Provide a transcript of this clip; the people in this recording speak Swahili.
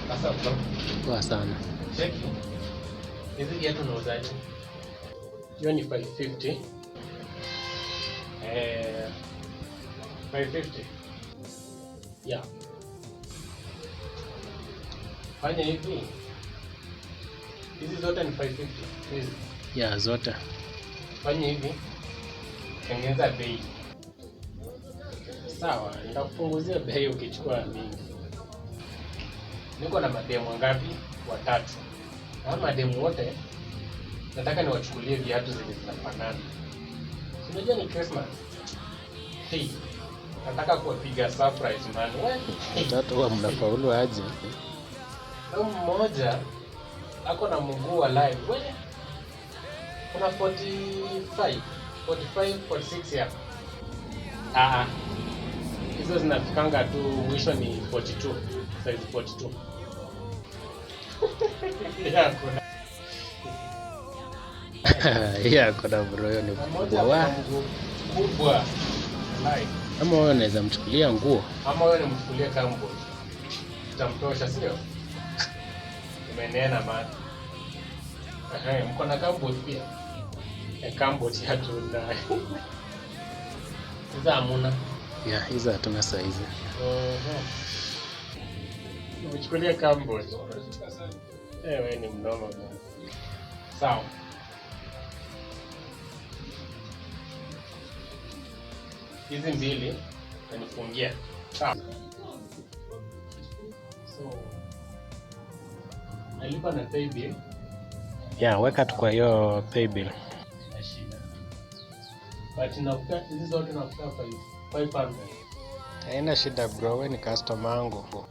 Sasa bro. Poa sana. Cheki. Hizi viatu unauzaje? Hiyo ni 550. 550. Yeah. Fanya hivi. Hizi zote ni 550. Hizi. Ya zote. Fanya hivi. Tengeneza bei. Sawa, nitakupunguzia bei ukichukua mingi. Niko na mademu ngapi? 3. Na mademu wote nataka niwachukulie viatu zenye zinafanana. Unajua ni Christmas. Hey, nataka kuwapiga surprise man. Watoto huwa mnafaulu aje? Na mmoja ako na mguu wa live. Wewe kuna 45, 46 hapa. Hizo zinafikanga tu mwisho ni 42, size 42. Yeah, kuna Ya kuna bro hiyo ni kubwa. Kubwa. Like. Ama wewe unaweza mchukulia nguo. Ama wewe nimchukulie kambo. Tutamtosha sio? Umenena man. Mko na kambo pia. Kambo tu ndani. Sasa hamuna. Ya hizo hatuna saizi. Nimchukulie kambo. Wewe ni mnoma bwana. Sawa. Hizi mbili nanifungia. Sawa. So nalipa na pay bill. Ya weka tu kwa hiyo pay bill. Shida. But nakuta hizi zote nakuta 500. Haina shida bro, wewe ni customer wangu.